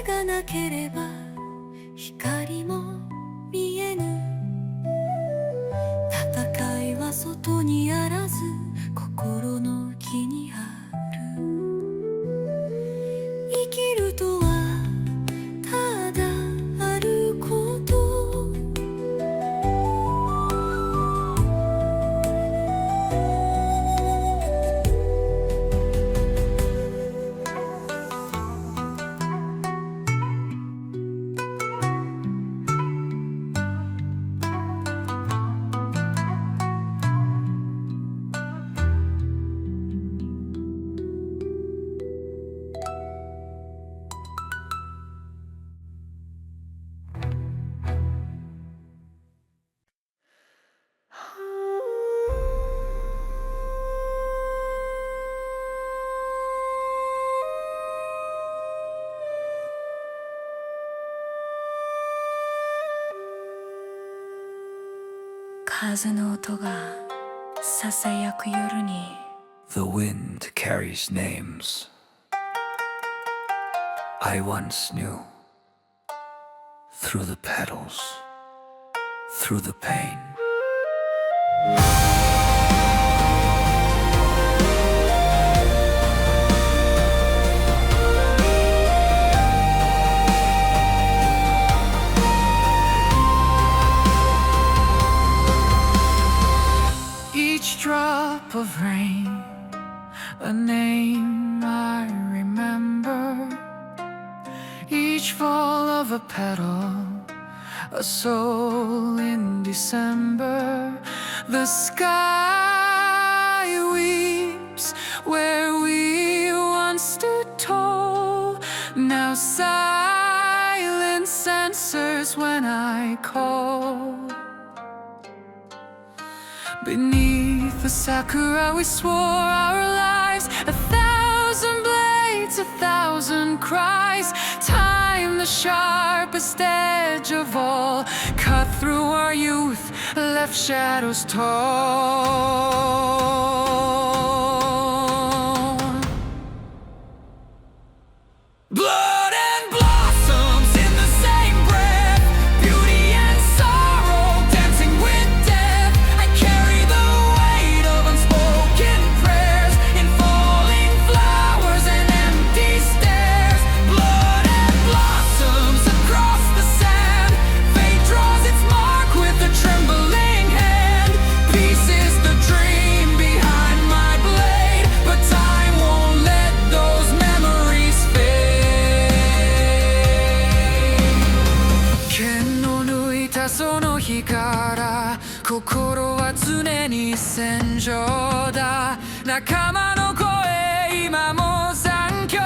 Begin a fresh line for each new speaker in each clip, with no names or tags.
がなければ光も見えぬ。戦いは外にあらず心の木にある。生きるとはただあること。風の音がささやく夜に
The wind carries names I once knew. Through the petals, through the pain. Each drop of rain, a name I remember. Each fall of a petal, a soul in December. The sky weeps where we once stood tall. Now silence answers when I call. Beneath the sakura we swore our lives, 1,000 blades, 1,000 cries. Time, the sharpest edge of all, cut through our youth, left shadows tall. Blood and blossoms in the same breath, beauty and sorrow dancing with death. I carry the weight of unspoken prayers in falling flowers and empty stares. Blood and blossoms across the sand, fate draws its mark with a trembling hand. Peace is the dream behind my blade, but time won't let those memories fade. 剣の抜いたその日から心は常に戦場だ。仲間の声今も残響、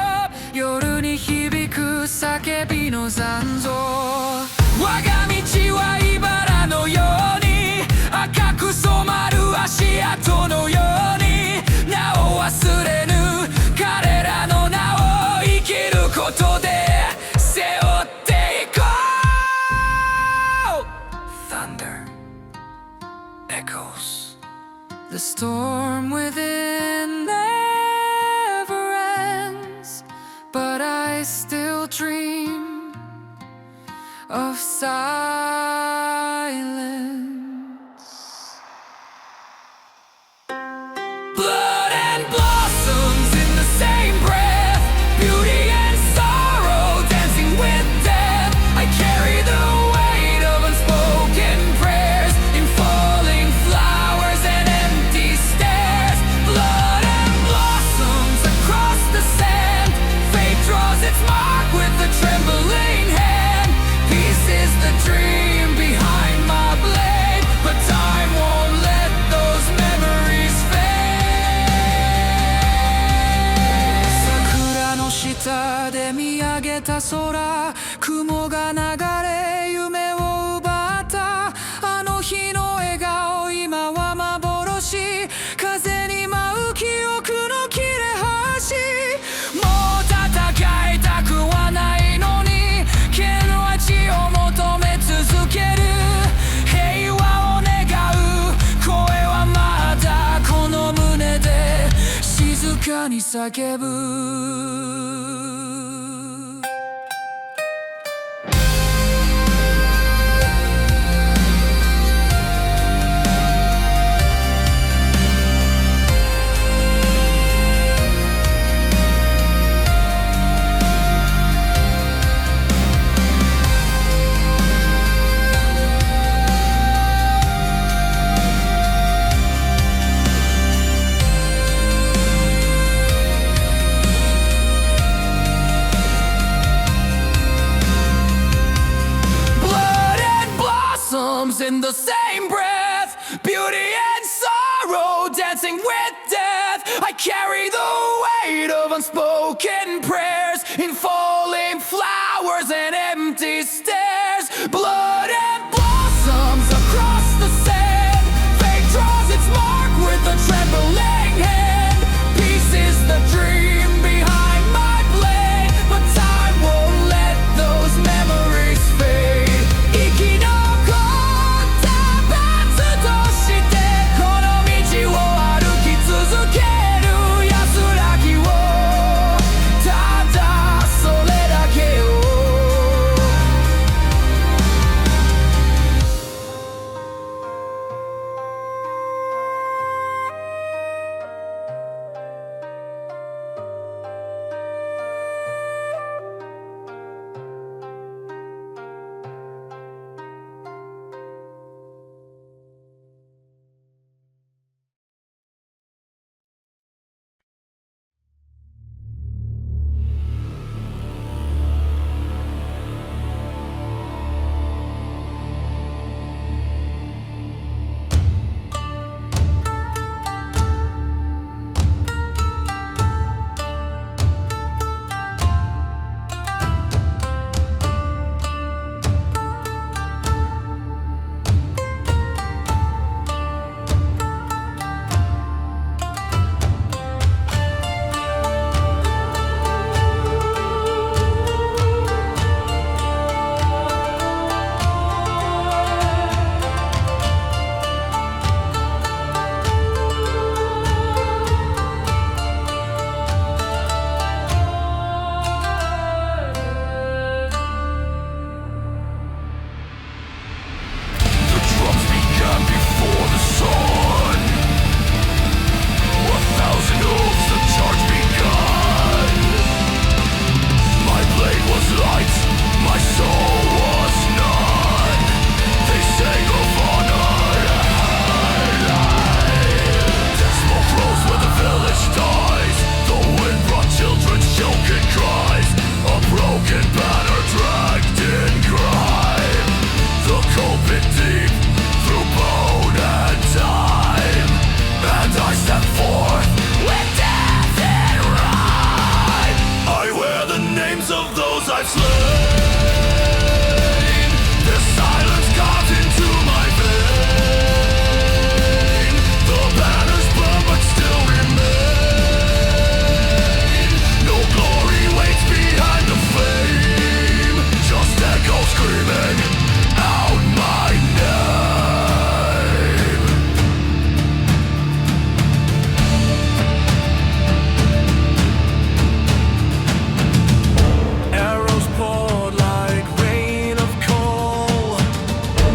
夜に響く叫びの残像。我が道は茨のように赤く染まる足跡のように、名を忘れぬ彼らの名を生きることで背負っていこう。 Thunder echoes. The storm within never ends, but I still dream of silence. Blood and blossoms in the same breath, beauty and sorrow dancing with death. I carry the weight of unspoken prayers in falling flowers and empty stares. Blood and blossoms across the sand, fate draws its mark with a trembling hand. Peace is the dream behind my blade, but time won't let those memories fade. 桜の下で見上げた空、雲が流れ夢を奪った。あの日の笑顔今は幻、風に舞う記憶の切れ端。もう戦いたくはないのに剣は血を求め続ける。平和を願う声はまだこの胸で静かに叫ぶ。the same breath. Beauty and sorrow dancing with death. I carry the weight of unspoken prayers in falling flowers and empty stares. Blood and blossoms across the sand. Fate draws its mark with a trembling hand. Peace is the dream behind my blade, but time won't let those memories fade. 生き残った罰としてこの道を歩き続ける安らぎを、ただそれだけを。Of those I've slain, their silence carved into my vein. The banners burn but still remain. No glory waits behind the flame, just echoes screaming out my name. Arrows poured like rain of coal.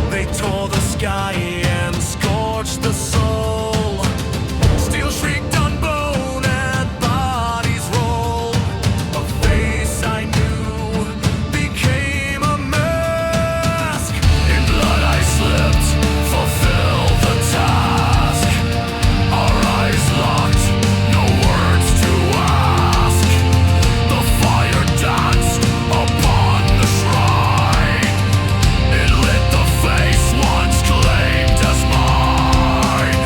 They tore the sky and scorched the soul. Steel shrieked on bone and bodies rolled. A face I knew became a mask. In blood I slipped, fulfilled the task. Our eyes locked, no words to ask. The fire danced upon the shrine. It lit the face once claimed as mine.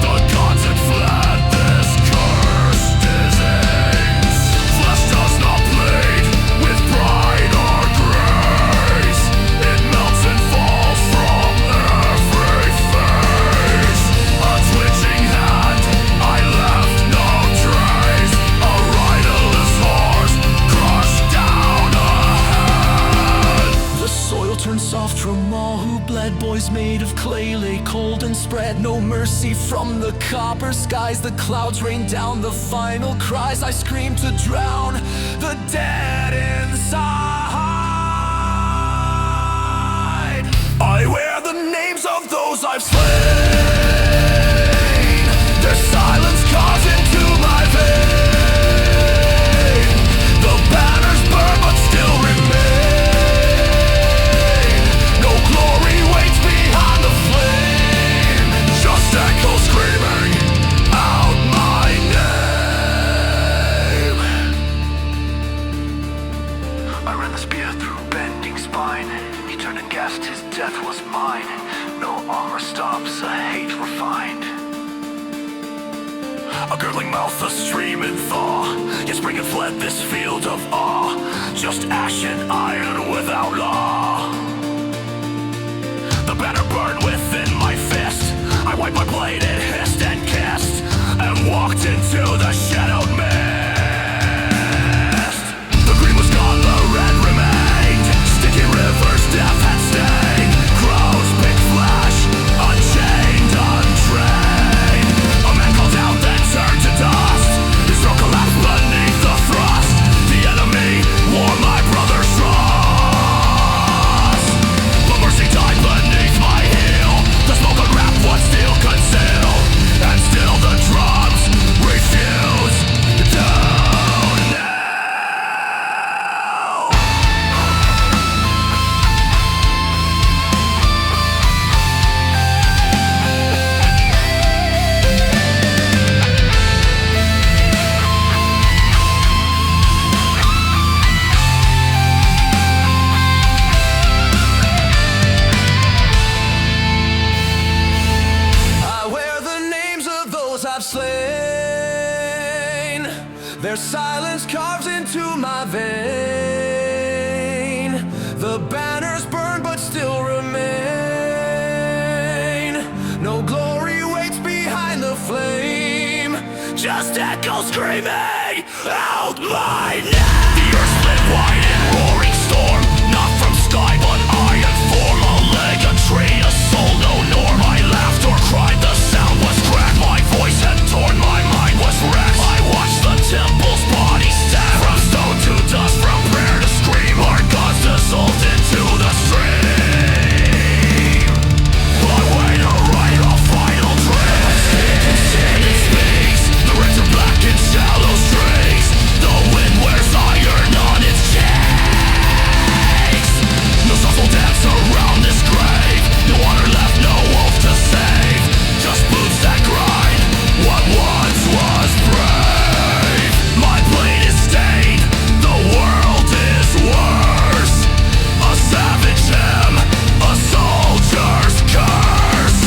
The gods had fled this cursed disease. Flesh does not bleed with pride or grace. It melts and falls from every face. A twitching hand, I left no trace. A riderless horse crushed down ahead. The soil turned soft from all who bled. Boys made of clay lay cold and spread. No mercy from the copper skies. The clouds rained down the final cries. I screamed to drown the dead inside. I wear the names of those I've slain. Their silence carved into my vein. The banners burn but still remain. No glory waits behind the flame, just echoes screaming out my name. I ran the spear through bending spine. He turned and gasped, his death was mine. No
this field of awe, just ash and iron without law. The banner burned within my fist. I wiped my blade, it hissed and kissed, and walked into the shadowed mist. The green was gone, the red remained. Sticky rivers, death had stained. Crows, big flash, unchained, untrained. A man called out, then turned to dust. His throat collapsed beneath the thrust. The enemy wore my brother's trust. But mercy died beneath my heel. The smoke unwrapped what steel concealed, and still the drums refuse to kneel.
I wear the names of those I've slain. Their silence carves into my vein. The banners burn but still remain. No glory waits behind the flame,
Just echoes screaming out my name. The earth split wide in roaring storm, not from sky but iron form. A leg, a tree, a soul, no norm. I laughed or cried, the sound was cracked. My voice had torn, my mind was wrecked. I watched the temple's body stack, from stone to dust, from prayer to scream. Our gods dissolved into the stream. I wait to write a final dream. Sin it speaks, the reds are black in shallow streaks. The wind wears iron on its cheeks. No souls will dance around this grave. No honor left, no wolf to save. Just boots that grind what once was brave. My blade is stained, the world is worse. A savage hymn, a soldier's curse.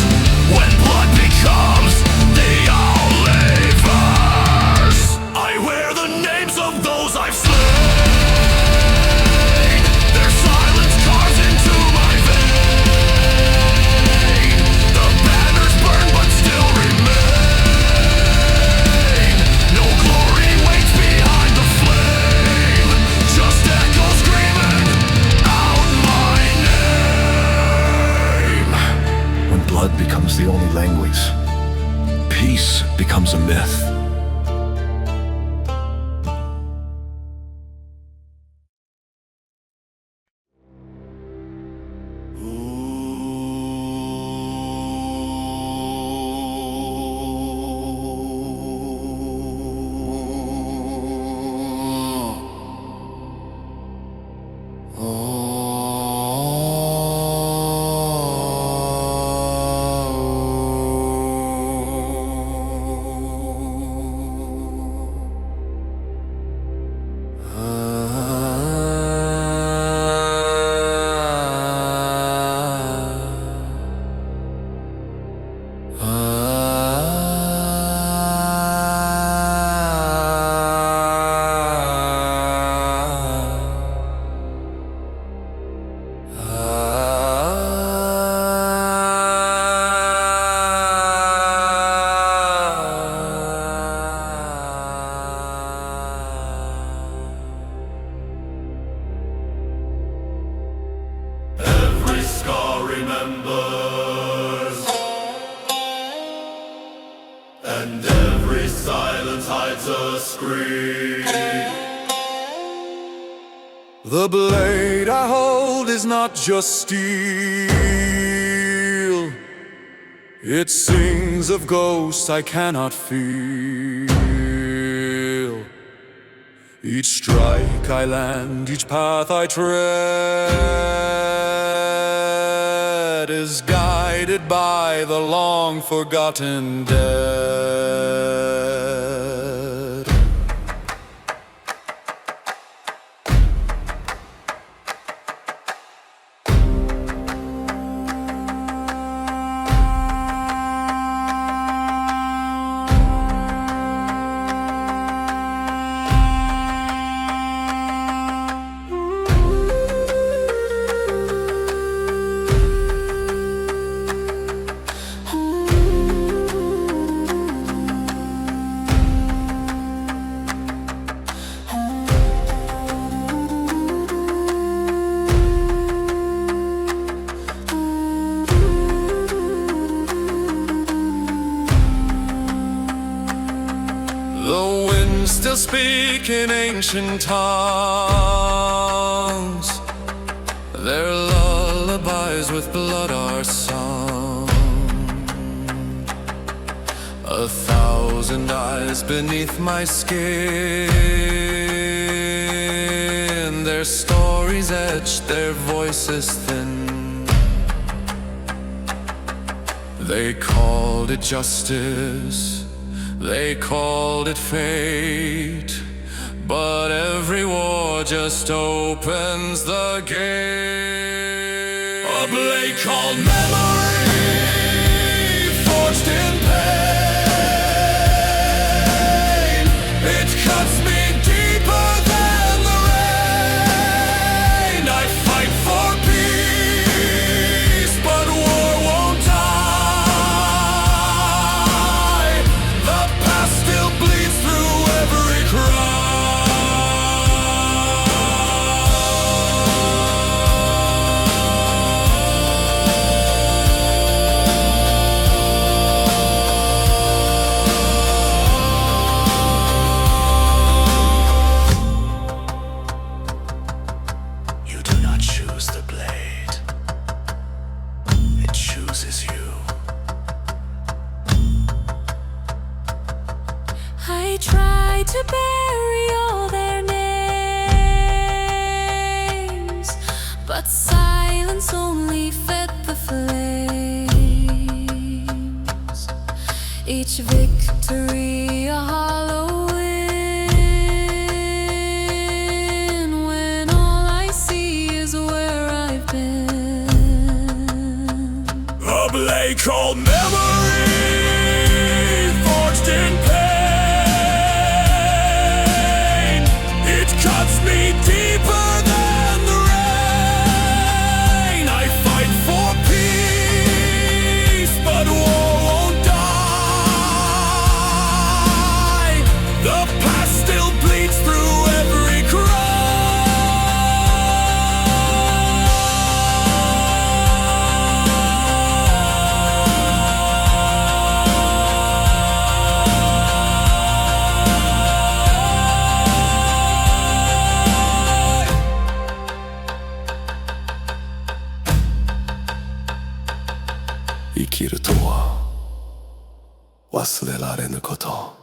When blood becomes the only verse. I wear the names of those I've slain. Their silence carves into my vein. The banners burn but still remain. No glory waits behind the flame. Just echoes screaming out my name.
When blood becomes the only language, peace becomes a myth.
Every scar remembers, and every silence hides a scream.
The blade I hold is not just steel. It sings of ghosts I cannot feel. Each strike I land, each path I tread is guided by the long forgotten dead. speak in ancient tongues. Their lullabies with blood are sung. 1,000 eyes beneath my skin. Their stories etched, their voices thin. They called it justice, they called it fate, but every war just opens the gate. A blade called memory, forged in pain. It cuts me deeper than the rain. I fight for peace, but war won't die. The past still bleeds through every cry.
You do not choose the blade, it chooses you.
I tried to bury all their names, but silence only fed the flames. Each victory a hollow win, when all I see is where I've been.
A blade called memory, forged in pain. It cuts me deeper than the rain. I fight for peace, but war won't die. The past still bleeds through every cry.
生きるとは忘れられぬこと。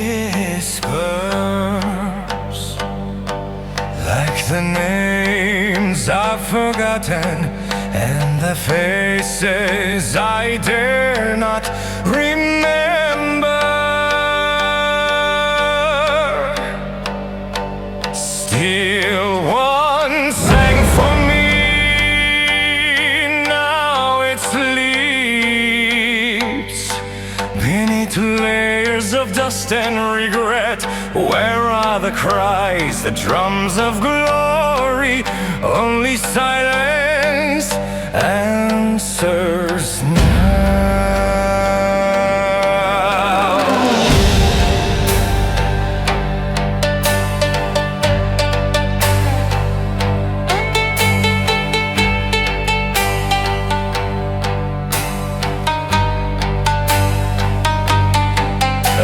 whispers, like the names I've forgotten and the faces I dare not remember. Still one sang for me, now it sleeps beneath layers of dust and regret. Where are the cries, the drums of glory? Only silence answers now.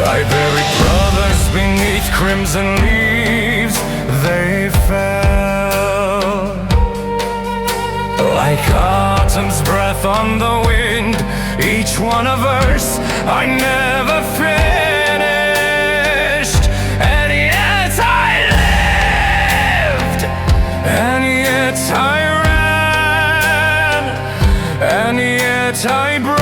I buried brothers beneath crimson leaves. They fell like autumn's breath on the wind. Each one a verse I never finished. And yet I lived, and yet I ran, and yet I broke.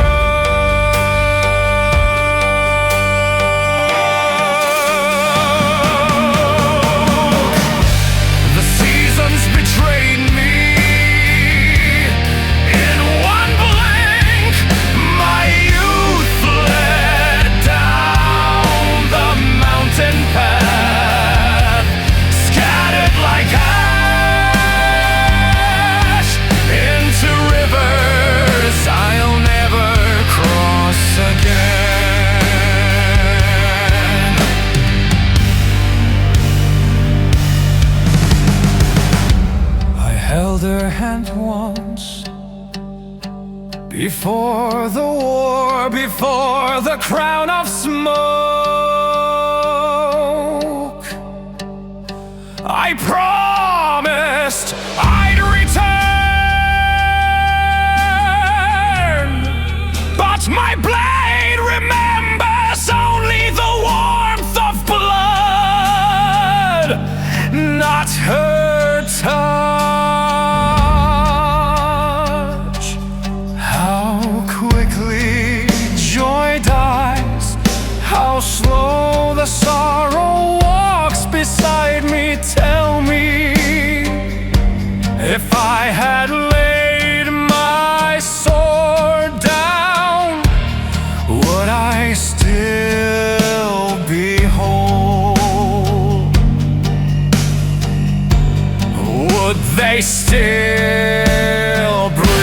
Held her hand once, before the war, before the crown of smoke. I promised I'd return, but my blade remembers only the warmth of blood, not her touch. How slow the sorrow walks beside me. Tell me, if I had laid my sword down, would I still be whole? Would they still breathe?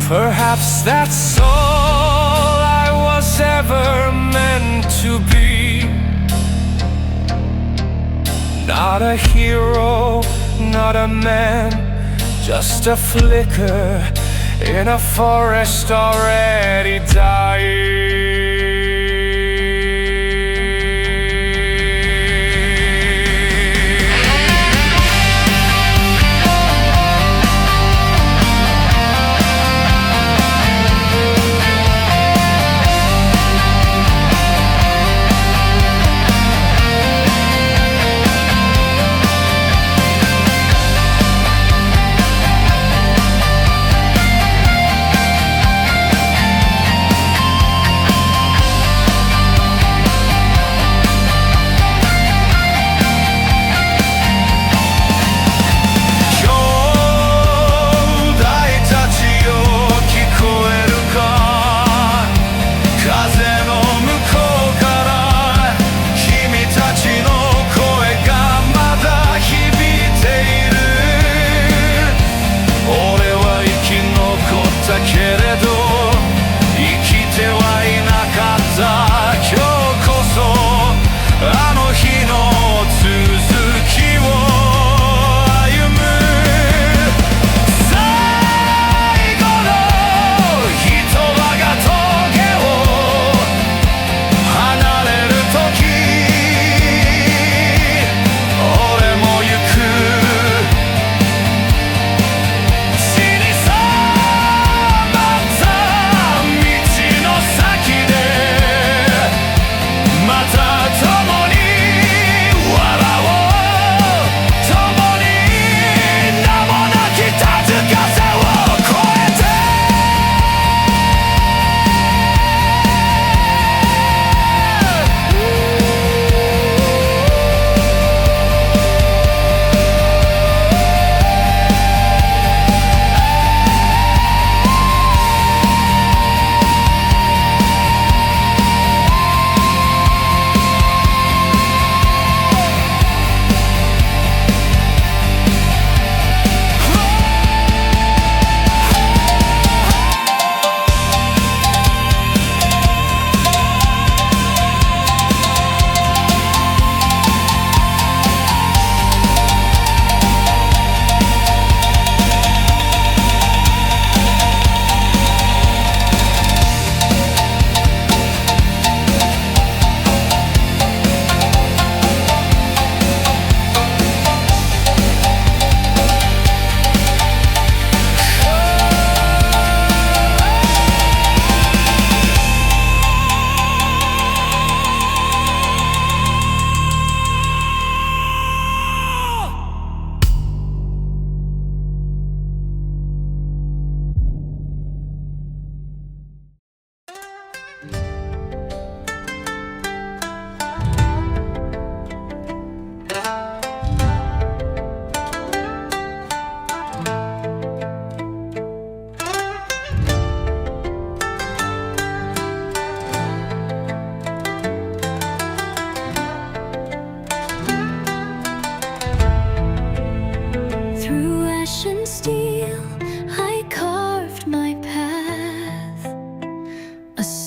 Perhaps that's all I was ever meant to be. Not a hero, not a man, just a flicker in a forest already dying.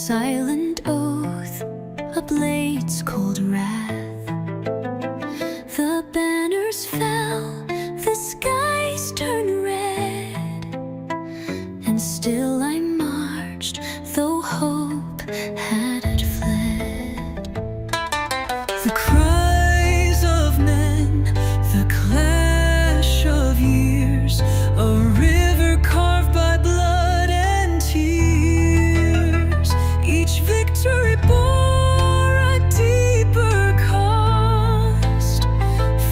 silent oath, a blade's cold wrath. The banners fell, the skies turned red, and still I marched, though hope had fled. The cries of men, the clash of years, a river carved by blood and tears. Each victory bore a deeper cost.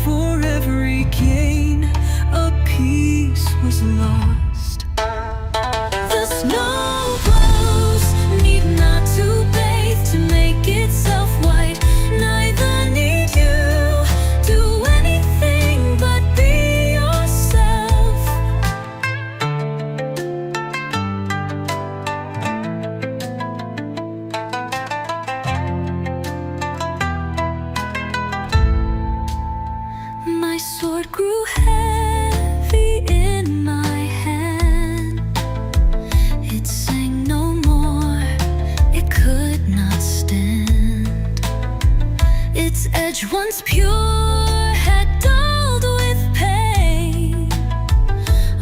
For every gain, a piece was lost. The snow glows, need not to bathe to make itself white. Neither need you do anything but be yourself. My sword grew heavy in my hand. It sang no more, it could not stand. Its edge once pure had dulled with pain,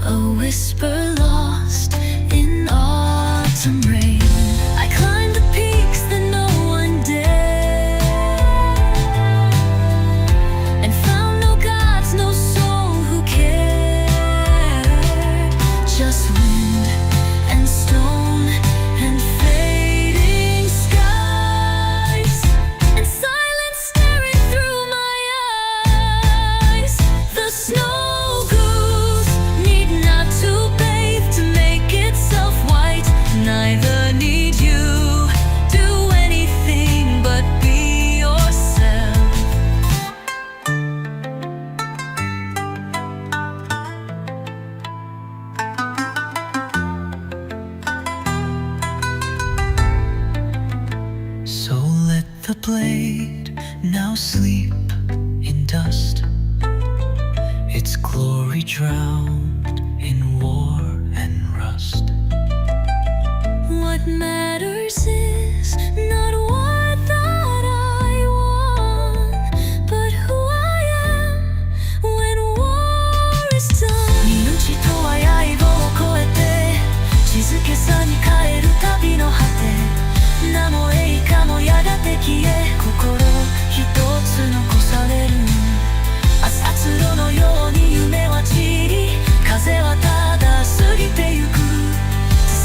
a whisper lost in autumn rain. I climbed the peaks that no one dared, and found no gods, no soul who cared. Just wind and stone and fading skies, and silence staring through my eyes. The snow goose need not to bathe to make itself white. Neither need you do anything but be yourself. So let the blade now sleep in dust, its glory drowned in war and rust. What matters is not what that I won, but who I am when war is done. 命とは刃を越えて静けさに変える旅の果て。名も栄華もやがて消え、心一つ残される。朝露のように夢は散り、風はただ過ぎてゆく。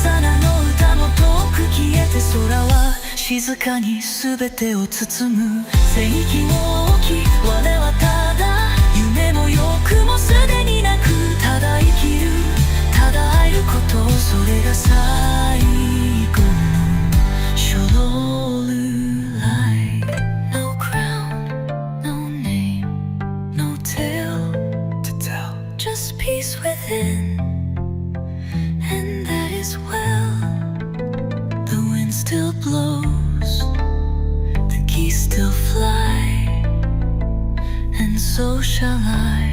さなの歌も遠く消えて、空は静かに全てを包む。聖域も大きい、我はただ夢も欲もすでになく、ただ生きる、ただ会えること、それが最後のLight. No crown, no name, no tale to tell, just peace within, and that is well. The wind still blows, the geese still fly, and so shall I.